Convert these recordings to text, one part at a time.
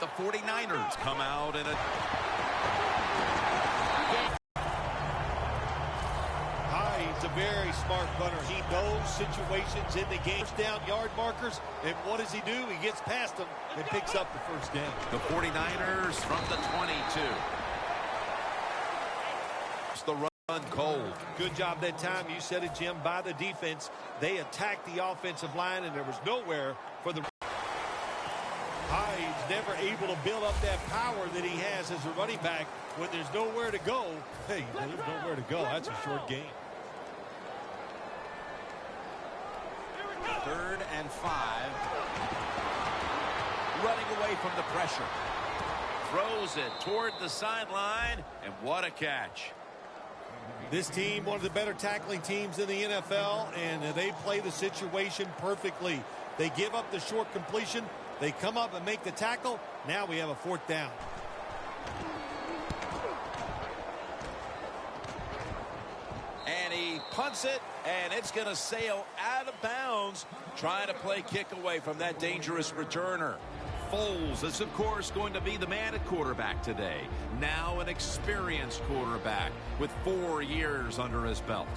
The 49ers come out in a... He's a very smart punter. He knows situations in the game. Down yard markers, and what does he do? He gets past them and picks up the first down. The 49ers from the 22. It's the run cold. Good job that time. You said it, Jim, by the defense. They attacked the offensive line, and there was nowhere for the... Hyde's never able to build up that power that he has as a running back when there's nowhere to go. Hey, there's nowhere to go. That's a short game. 3rd and 5. Running away from the pressure. Throws it toward the sideline, and what a catch. This team, one of the better tackling teams in the NFL, and they play the situation perfectly. They give up the short completion. They come up and make the tackle. Now we have a 4th down. And he punts it, and it's going to sail out of bounds, trying to play kick away from that dangerous returner. Foles is, of course, going to be the man at quarterback today. Now an experienced quarterback with 4 years under his belt.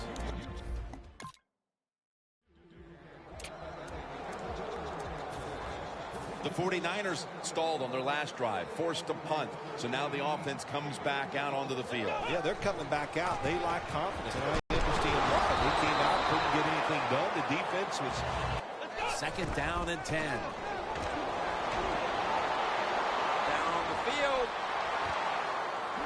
The 49ers stalled on their last drive, forced to punt. So now the offense comes back out onto the field. Yeah, they're coming back out. They lack confidence. And I understand why. They came out, couldn't get anything done. The defense was... 2nd down and 10. Down the field.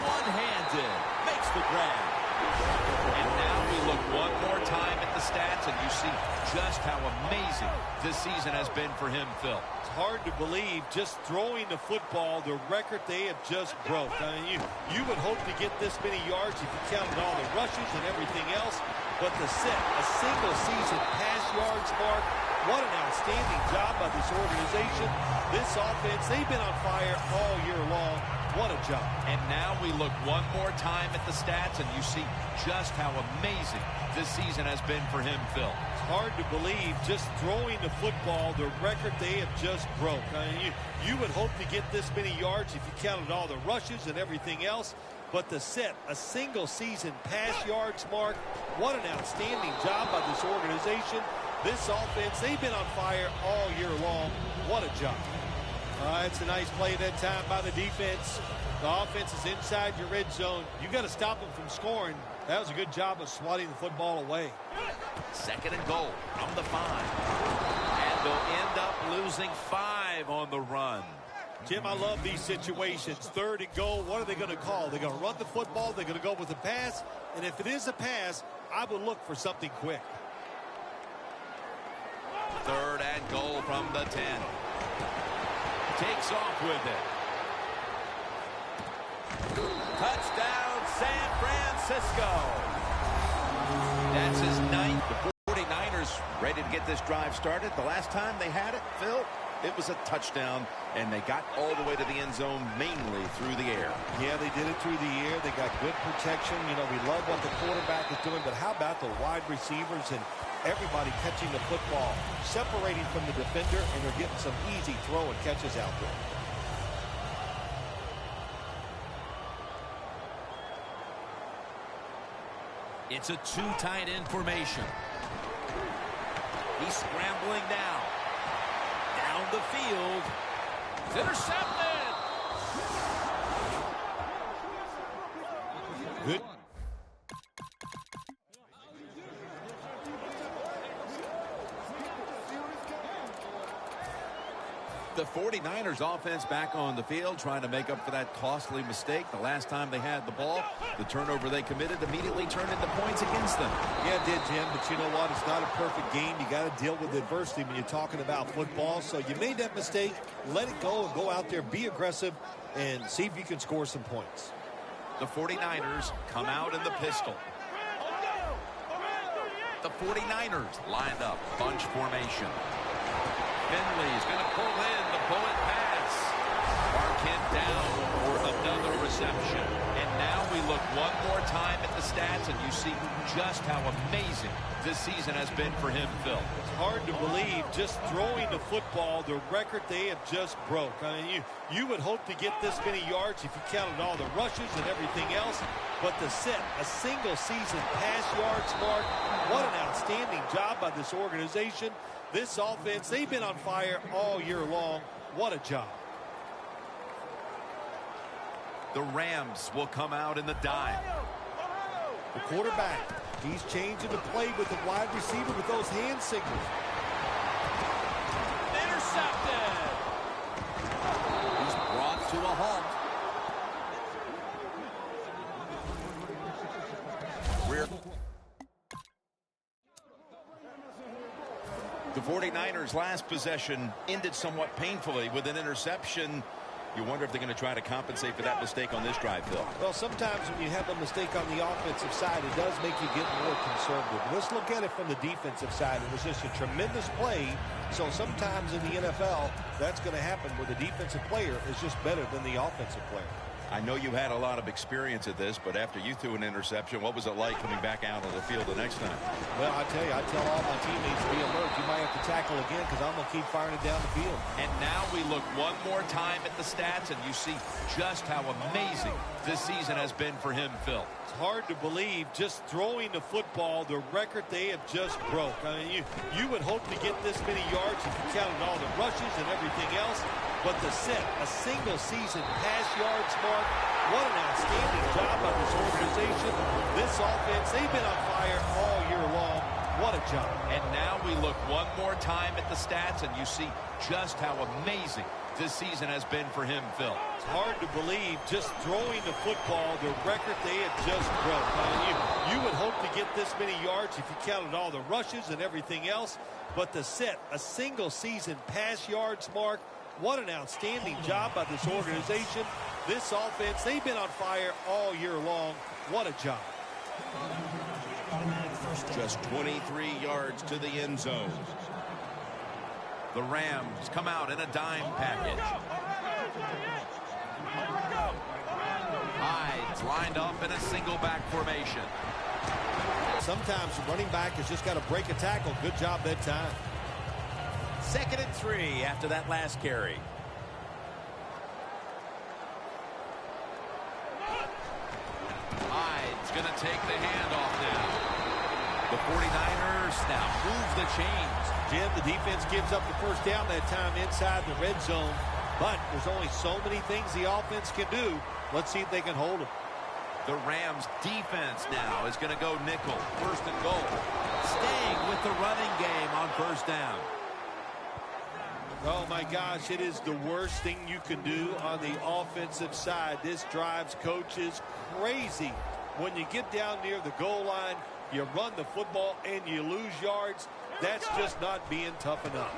One-handed. Makes the grab. And now we look one more time at the stats, and you see just how amazing this season has been for him, Phil. It's hard to believe, just throwing the football, the record they have just broke. I mean, you would hope to get this many yards if you counted all the rushes and everything else, but to set a single season pass yards mark, what an outstanding job by this organization. This offense, they've been on fire all year long. What a job. And now we look one more time at the stats, and you see just how amazing this season has been for him, Phil. It's hard to believe, just throwing the football, the record they have just broke. I mean, you would hope to get this many yards if you counted all the rushes and everything else, but to set a single season pass yards mark, what an outstanding job by this organization. This offense, they've been on fire all year long. What a job. It's a nice play that time by the defense. The offense is inside your red zone. You got to stop them from scoring. That was a good job of swatting the football away. 2nd and goal from the 5. And they'll end up losing 5 on the run. Jim, I love these situations. 3rd and goal, what are they going to call? They're going to run the football. They're going to go with a pass. And if it is a pass, I would look for something quick. 3rd and goal from the 10. Takes off with it. Touchdown, San Francisco. That's his 9th. The 49ers ready to get this drive started. The last time they had it, Phil, it was a touchdown, and they got all the way to the end zone mainly through the air. Yeah, they did it through the air. They got good protection. You know, we love what the quarterback is doing, but how about the wide receivers and everybody catching the football, separating from the defender, and they're getting some easy throw and catches out there. It's a 2 tight end formation. He's scrambling now. Down the field. It's intercepted. Good. The 49ers offense back on the field trying to make up for that costly mistake. The last time they had the ball, the turnover they committed immediately turned into points against them. Yeah, it did, Jim, but you know what? It's not a perfect game. You got to deal with adversity when you're talking about football. So you made that mistake, let it go, and go out there, be aggressive, and see if you can score some points. The 49ers come out in the pistol. The 49ers lined up, bunch formation. Finley is going to pull in the bullet pass. Marquette down for another reception. And now we look one more time at the stats, and you see just how amazing this season has been for him, Phil. It's hard to believe, just throwing the football, the record they have just broke. I mean, you would hope to get this many yards if you counted all the rushes and everything else. But to set a single season pass yards mark, what an outstanding job by this organization. This offense, they've been on fire all year long. What a job. The Rams will come out in the dime. The quarterback, he's changing the play with the wide receiver with those hand signals. Intercepted. He's brought to a halt. The 49ers' last possession ended somewhat painfully with an interception. You wonder if they're going to try to compensate for that mistake on this drive, Phil. Well, sometimes when you have a mistake on the offensive side, it does make you get more conservative. Let's look at it from the defensive side. It was just a tremendous play. So sometimes in the NFL, that's going to happen where the defensive player is just better than the offensive player. I know you had a lot of experience at this, but after you threw an interception, what was it like coming back out on the field the next time? Well, I tell you, I tell all my teammates to be alert. You might have to tackle again because I'm going to keep firing it down the field. And now we look one more time at the stats, and you see just how amazing this season has been for him, Phil. It's hard to believe, just throwing the football, the record they have just broke. I mean, you would hope to get this many yards if you counted all the rushes and everything else. But to set a single season pass yards mark, what an outstanding job by this organization. This offense, they've been on fire all year long. What a job. And now we look one more time at the stats, and you see just how amazing this season has been for him, Phil. It's hard to believe, just throwing the football, the record they have just broke. I mean, you would hope to get this many yards if you counted all the rushes and everything else. But to set a single season pass yards mark, what an outstanding job by this organization. This offense, they've been on fire all year long. What a job. Just 23 yards to the end zone. The Rams come out in a dime package. Hyde's lined up in a single back formation. Sometimes the running back has just got to break a tackle. Good job that time. 2nd and 3 after that last carry. Hyde's going to take the handoff now. The 49ers now move the chains. Jim, the defense gives up the first down that time inside the red zone. But there's only so many things the offense can do. Let's see if they can hold it. The Rams defense now is going to go nickel. 1st and goal. Staying with the running game on 1st down. Oh, my gosh, it is the worst thing you can do on the offensive side. This drives coaches crazy. When you get down near the goal line, you run the football and you lose yards. That's just not being tough enough.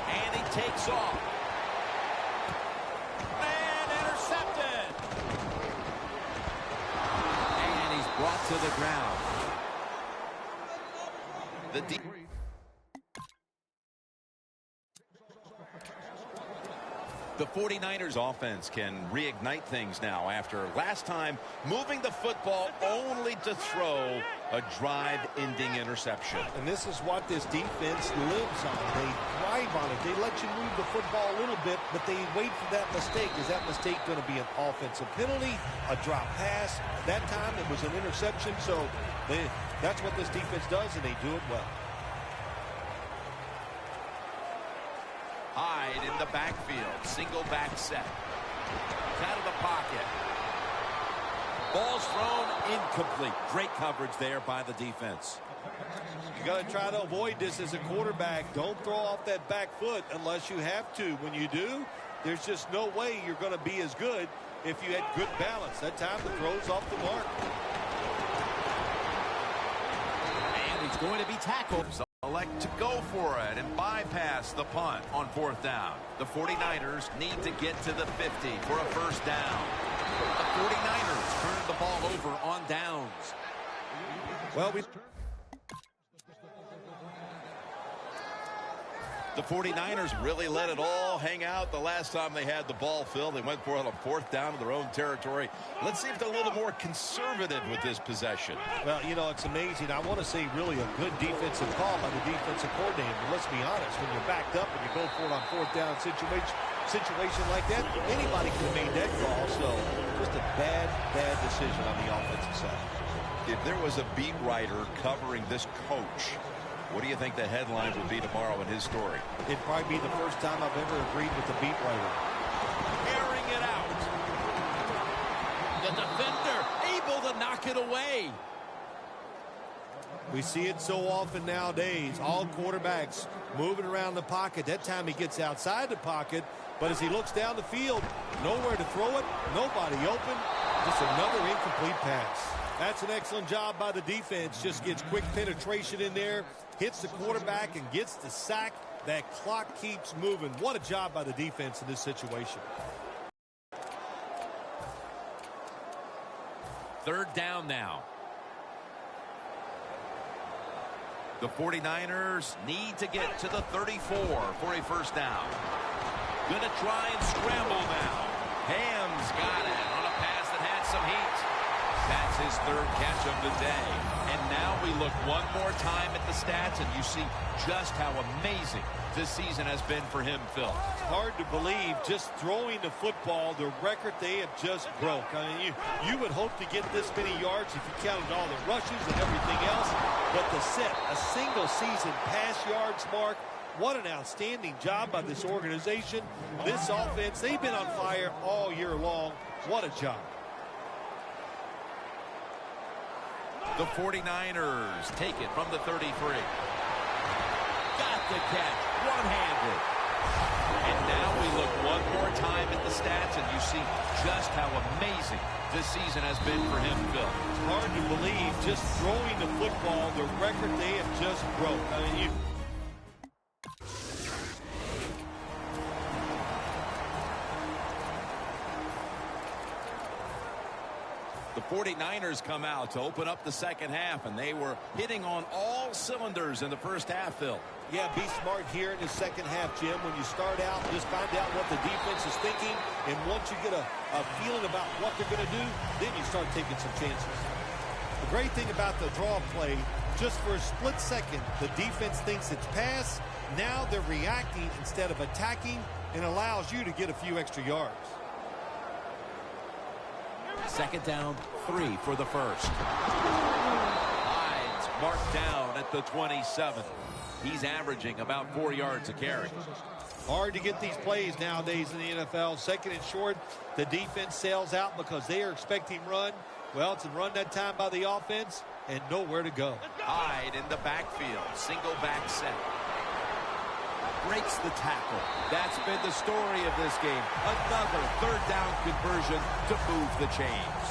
And he takes off. And intercepted. And he's brought to the ground. The 49ers offense can reignite things now after last time moving the football only to throw a drive-ending interception. And this is what this defense lives on. They thrive on it. They let you move the football a little bit, but they wait for that mistake. Is that mistake going to be an offensive penalty, a drop pass? That time it was an interception, so that's what this defense does, and they do it well. Hyde in the backfield. Single back set. Out of the pocket. Ball's thrown incomplete. Great coverage there by the defense. You got to try to avoid this as a quarterback. Don't throw off that back foot unless you have to. When you do, there's just no way you're going to be as good if you had good balance. That time the throw's off the mark. And he's going to be tackled. Elect to go for it and bypass the punt on 4th down. The 49ers need to get to the 50 for a 1st down. The 49ers turn the ball over on downs. Well, The 49ers really let it all hang out the last time they had the ball, Phil. They went for it on a 4th down in their own territory. Let's see if they're a little more conservative with this possession. Well, you know, it's amazing. I want to say really a good defensive call by the defensive coordinator. But let's be honest, when you're backed up and you go for it on 4th down situation like that, anybody could have made that call. So just a bad decision on the offensive side. If there was a beat writer covering this coach, what do you think the headline would be tomorrow in his story? It'd probably be the first time I've ever agreed with the beat writer. Airing it out. The defender able to knock it away. We see it so often nowadays. All quarterbacks moving around the pocket. That time he gets outside the pocket, but as he looks down the field, nowhere to throw it, nobody open, just another incomplete pass. That's an excellent job by the defense. Just gets quick penetration in there, hits the quarterback, and gets the sack. That clock keeps moving. What a job by the defense in this situation. 3rd down now. The 49ers need to get to the 34 for a 1st down. Gonna try and scramble now. Ham's got it on a pass that had some heat. That's his 3rd catch of the day. And now we look one more time at the stats, and you see just how amazing this season has been for him, Phil. It's hard to believe, just throwing the football, the record they have just broke. I mean, you would hope to get this many yards if you counted all the rushes and everything else. But to set a single season pass yards mark, what an outstanding job by this organization. This offense, they've been on fire all year long. What a job. The 49ers take it from the 33. Got the catch, one-handed. And now we look one more time at the stats, and you see just how amazing this season has been for him, Phil. It's hard to believe, just throwing the football, the record they have just broke. I mean, The 49ers come out to open up the 2nd half, and they were hitting on all cylinders in the 1st half, Phil. Yeah, be smart here in the 2nd half, Jim. When you start out, just find out what the defense is thinking, and once you get a feeling about what they're going to do, then you start taking some chances. The great thing about the draw play, just for a split second, the defense thinks it's pass. Now they're reacting instead of attacking, and allows you to get a few extra yards. 2nd down, 3 for the 1st. Hyde's marked down at the 27. He's averaging about 4 yards a carry. Hard to get these plays nowadays in the NFL. 2nd and short, the defense sails out because they are expecting run. Well, it's a run that time by the offense and nowhere to go. Hyde in the backfield, single back set. Breaks the tackle. That's been the story of this game. Another 3rd down conversion to move the chains.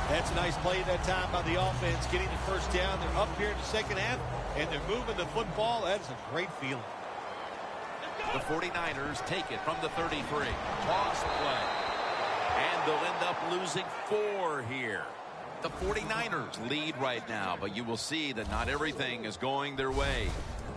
That's a nice play that time by the offense, getting the 1st down. They're up here in the 2nd half, and they're moving the football. That is a great feeling. The 49ers take it from the 33. Toss play. And they'll end up losing 4 here. The 49ers lead right now, but you will see that not everything is going their way.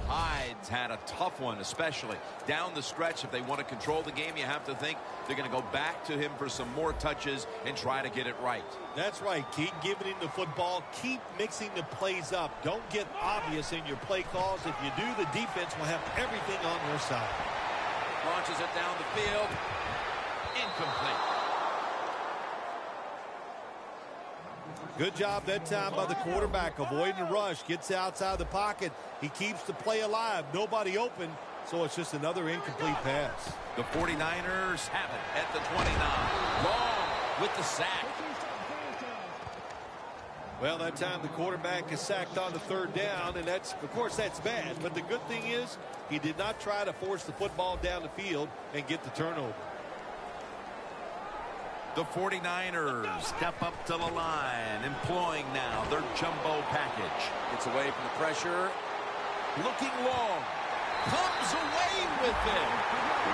Hyde's had a tough one, especially down the stretch. If they want to control the game, you have to think they're going to go back to him for some more touches and try to get it right. That's right. Keep giving him the football. Keep mixing the plays up. Don't get obvious in your play calls. If you do, the defense will have everything on their side. Launches it down the field. Incomplete. Good job that time by the quarterback, avoiding the rush, gets outside the pocket. He keeps the play alive. Nobody open, so it's just another incomplete pass. The 49ers have it at the 29. Long with the sack. Well, that time the quarterback is sacked on the 3rd down, and that's, of course, that's bad. But the good thing is he did not try to force the football down the field and get the turnover. The 49ers step up to the line, employing now their jumbo package. Gets away from the pressure. Looking long. Comes away with it.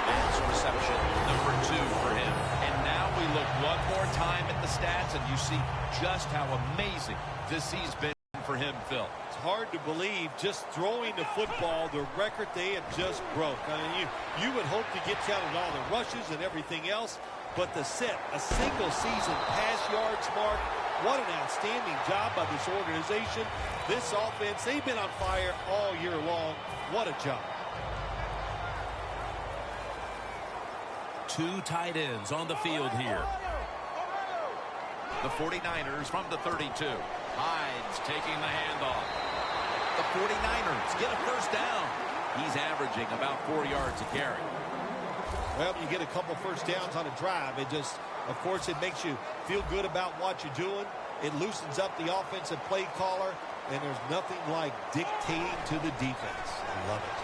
That's reception number 2 for him. And now we look one more time at the stats, and you see just how amazing this season's been for him, Phil. It's hard to believe, just throwing the football, the record they have just broke. I mean, you would hope to get counted all the rushes and everything else, but to set a single season pass yards mark, what an outstanding job by this organization. This offense, they've been on fire all year long. What a job. Two tight ends on the field here. The 49ers from the 32. Hyde's taking the handoff. The 49ers get a first down. He's averaging about 4 yards a carry. Well, you get a couple first downs on a drive. It just, of course, it makes you feel good about what you're doing. It loosens up the offensive play caller, and there's nothing like dictating to the defense. I love it.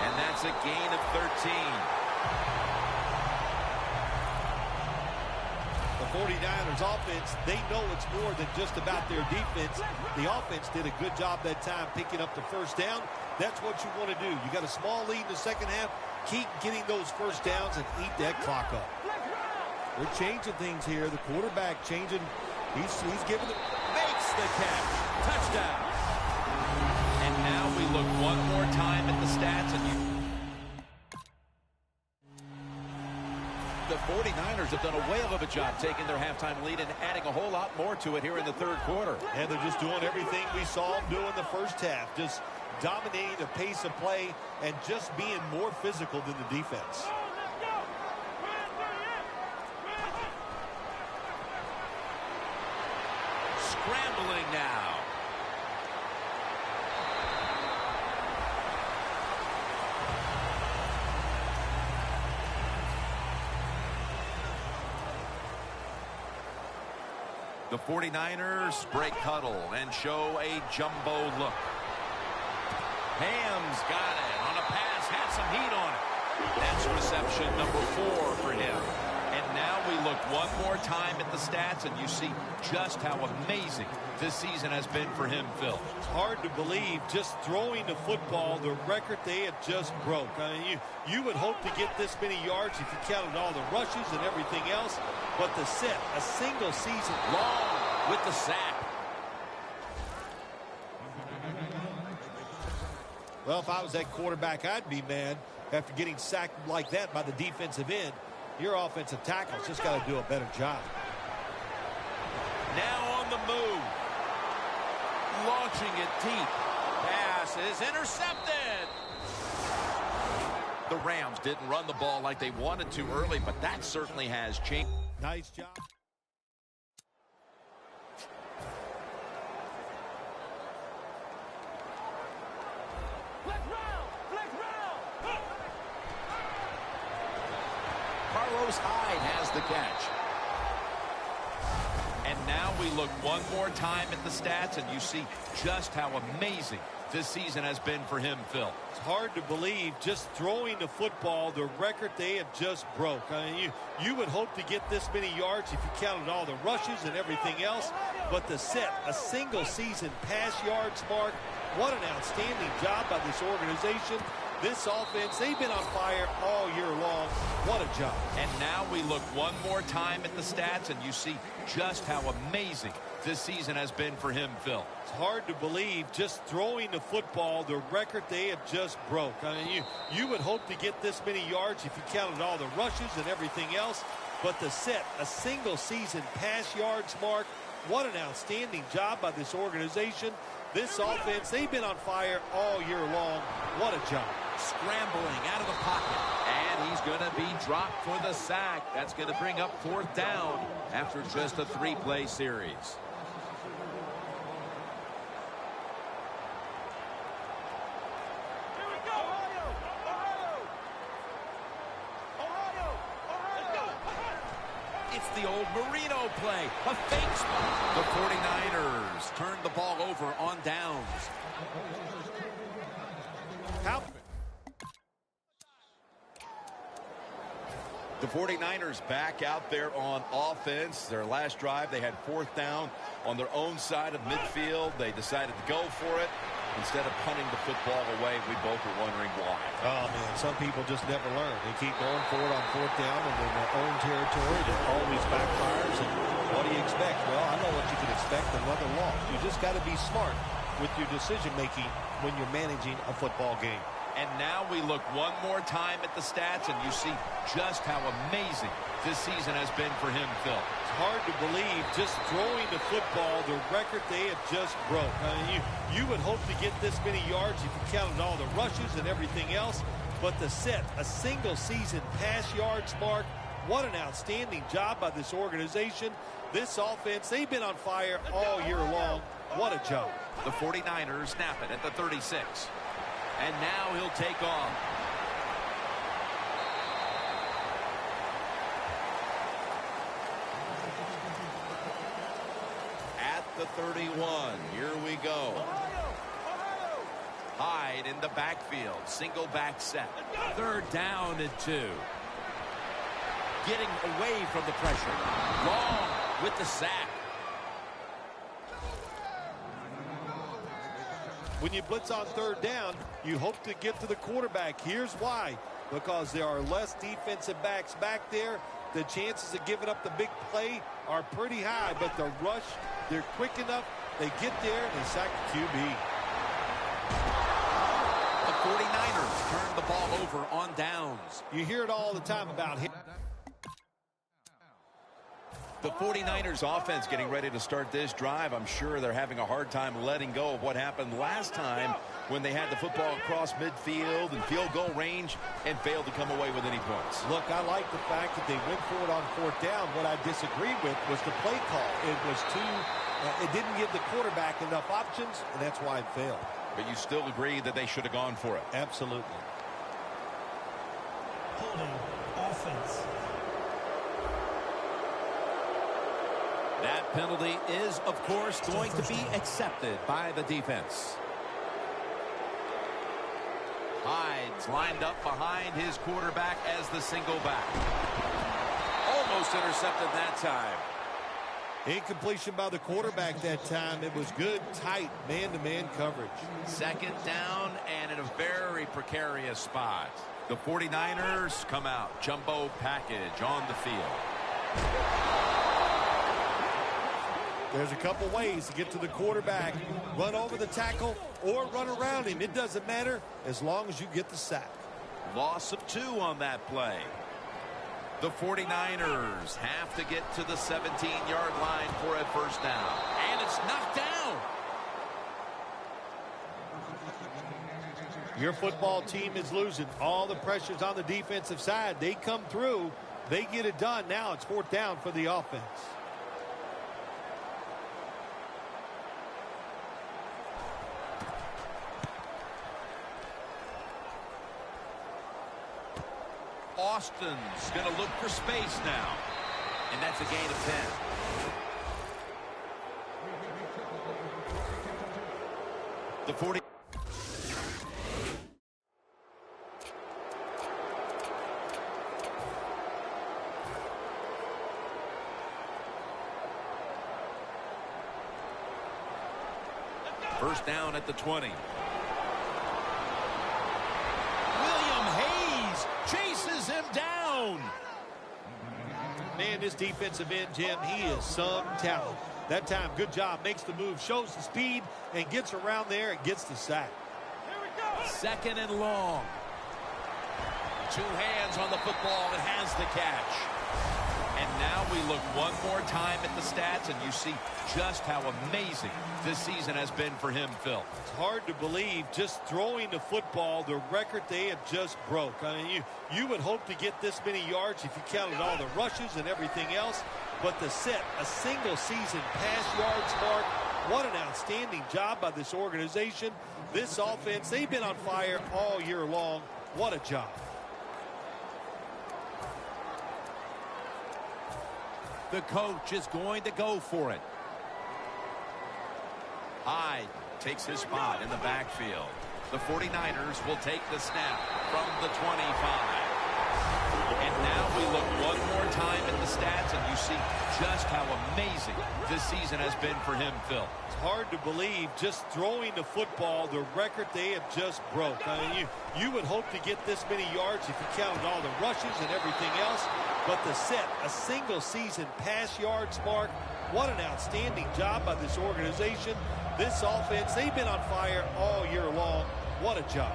And that's a gain of 13. The 49ers offense, they know it's more than just about their defense. The offense did a good job that time picking up the first down. That's what you want to do. You got a small lead in the second half. Keep getting those first downs and eat that clock up. They're changing things here. The quarterback changing. He's giving it. Makes the catch. Touchdown. And now we look one more time at the stats. The 49ers have done a whale of a job taking their halftime lead and adding a whole lot more to it here in the third quarter. And they're just doing everything we saw them do in the first half. Just dominating the pace of play and just being more physical than the defense. Scrambling now. The 49ers break huddle and show a jumbo look. Ham's got it on a pass, had some heat on it. That's reception number 4 for him. And now we look one more time at the stats, and you see just how amazing this season has been for him, Phil. It's hard to believe, just throwing the football, the record they have just broke. I mean, you would hope to get this many yards if you counted all the rushes and everything else, but to set a single season long with the sack. Well, if I was that quarterback, I'd be mad after getting sacked like that by the defensive end. Your offensive tackle's just got to do a better job. Now on the move. Launching it deep. Pass is intercepted. The Rams didn't run the ball like they wanted to early, but that certainly has changed. Nice job. Carlos Hyde has the catch. And now we look one more time at the stats, and you see just how amazing this season has been for him, Phil. It's hard to believe, just throwing the football, the record they have just broke. I mean, you would hope to get this many yards if you counted all the rushes and everything else, but to set a single season pass yards mark, what an outstanding job by this organization. This offense, they've been on fire all year long. What a job. And now we look one more time at the stats, and you see just how amazing this season has been for him, Phil. It's hard to believe, just throwing the football, the record they have just broke. I mean, you would hope to get this many yards if you counted all the rushes and everything else, but to set a single season pass yards mark, what an outstanding job by this organization. This offense, they've been on fire all year long. What a job. Scrambling out of the pocket. And he's going to be dropped for the sack. That's going to bring up 4th down after just a 3-play series. It's the old Marino play. A fake spot. The 49ers turned the ball over on downs. The 49ers back out there on offense. Their last drive, they had 4th down on their own side of midfield. They decided to go for it. Instead of punting the football away, we both are wondering why. Oh, man, some people just never learn. They keep going for it on fourth down and in their own territory. It always backfires. And what do you expect? Well, I know what you can expect, another loss. You just got to be smart with your decision-making when you're managing a football game. And now we look one more time at the stats, and you see just how amazing this season has been for him, Phil. It's hard to believe, just throwing the football, the record they have just broke. I mean, you would hope to get this many yards if you counted all the rushes and everything else, but to set a single-season pass yards mark, what an outstanding job by this organization. This offense, they've been on fire all year long. What a job. The 49ers snap it at the 36. And now he'll take off. At the 31, here we go. Hyde in the backfield, single back set. Third down and 2. Getting away from the pressure. Long with the sack. When you blitz on third down, you hope to get to the quarterback. Here's why. Because there are less defensive backs back there. The chances of giving up the big play are pretty high. But the rush, they're quick enough. They get there and they sack the QB. The 49ers turn the ball over on downs. You hear it all the time about him. The 49ers offense getting ready to start this drive. I'm sure they're having a hard time letting go of what happened last time when they had the football across midfield and field goal range and failed to come away with any points. Look, I like the fact that they went for it on fourth down. What I disagree with was the play call. It was it didn't give the quarterback enough options, and that's why it failed. But you still agree that they should have gone for it? Absolutely. Holding offense. That penalty is, of course, going to be accepted by the defense. Hyde's lined up behind his quarterback as the single back. Almost intercepted that time. Incompletion by the quarterback that time. It was good, tight, man-to-man coverage. Second down and in a very precarious spot. The 49ers come out. Jumbo package on the field. There's a couple ways to get to the quarterback. Run over the tackle or run around him. It doesn't matter as long as you get the sack. Loss of 2 on that play. The 49ers have to get to the 17-yard line for a first down. And it's knocked down. Your football team is losing. All the pressure's on the defensive side. They come through. They get it done. Now it's fourth down for the offense. Austin's going to look for space now. And that's a gain of 10. The 40. First down at the 20. Chases him down. Man, this defensive end, Jim, he is some talent. That time, good job. Makes the move, shows the speed, and gets around there and gets the sack. Second and long. 2 hands on the football and has the catch. And now we look one more time at the stats, and you see just how amazing this season has been for him, Phil. It's hard to believe, just throwing the football, the record they have just broke. I mean, you would hope to get this many yards if you counted all the rushes and everything else, but to set a single-season pass yards mark, what an outstanding job by this organization. This offense, they've been on fire all year long. What a job. The coach is going to go for it. Hyde takes his spot in the backfield. The 49ers will take the snap from the 25. And Now we look one more time at the stats, and you see just how amazing this season has been for him, Phil. It's hard to believe, just throwing the football, the record they have just broke. I mean, you would hope to get this many yards if you counted all the rushes and everything else. But to set a single season pass yards mark, what an outstanding job by this organization. This offense, they've been on fire all year long. What a job.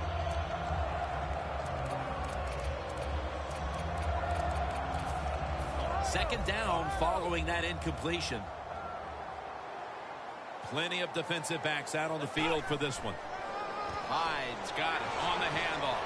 Second down following that incompletion. Plenty of defensive backs out on the field for this one. Hyde's got it on the handoff.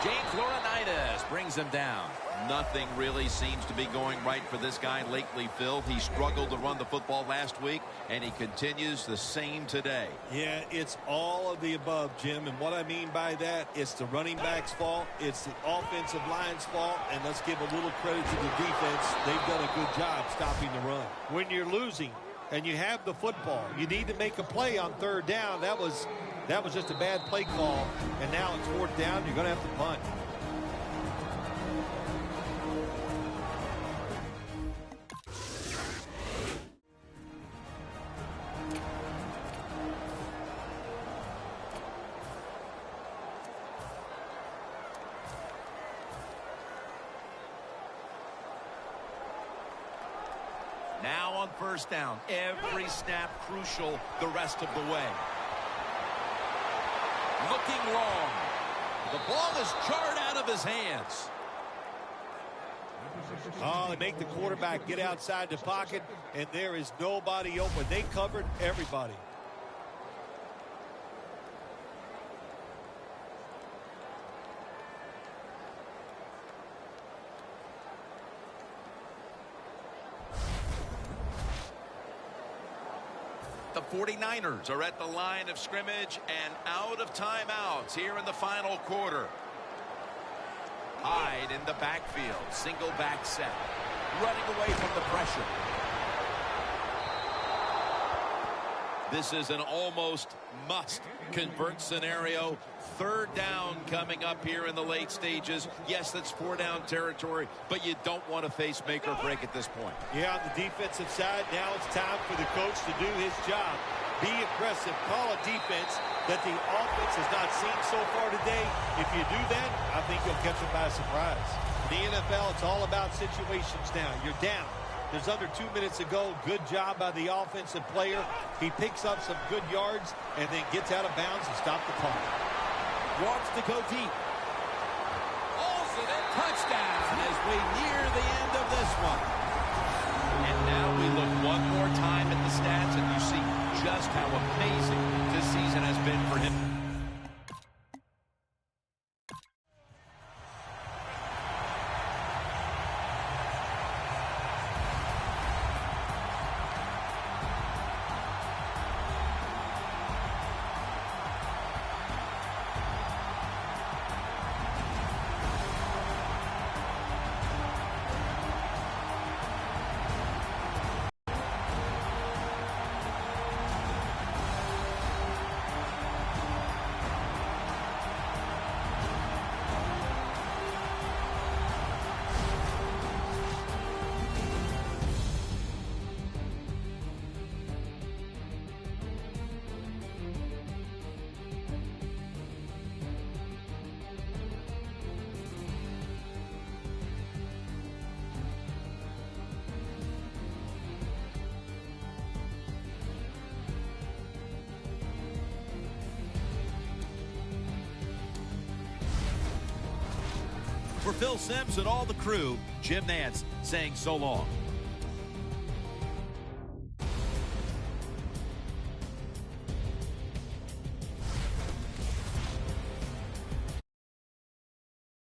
James Laurinaitis brings him down. Nothing really seems to be going right for this guy lately, Phil. He struggled to run the football last week, and he continues the same today. Yeah, it's all of the above, Jim. And what I mean by that, it's the running back's fault, it's the offensive line's fault, and let's give a little credit to the defense. They've done a good job stopping the run. When you're losing and you have the football, you need to make a play on third down. That was just a bad play call, and now it's fourth down. You're going to have to punt. Now on first down, every snap crucial the rest of the way. Looking long. The ball is jarred out of his hands. Oh, they make the quarterback get outside the pocket, and there is nobody open. They covered everybody. The 49ers are at the line of scrimmage and out of timeouts here in the final quarter. Hyde in the backfield, single back set, running away from the pressure. This is an almost must-convert scenario. Third down coming up here in the late stages. Yes, that's four-down territory, but you don't want to face make or break at this point. Yeah, on the defensive side, now it's time for the coach to do his job. Be aggressive. Call a defense that the offense has not seen so far today. If you do that, I think you'll catch them by surprise. In the NFL, it's all about situations now. You're down. There's under 2 minutes to go. Good job by the offensive player. He picks up some good yards and then gets out of bounds and stops the clock. Wants to go deep. Hauls it in. Touchdown as we near the end of this one. And now we look one more time at the stats, and you see just how amazing this season has been for him. For Phil Simms and all the crew, Jim Nantz saying so long.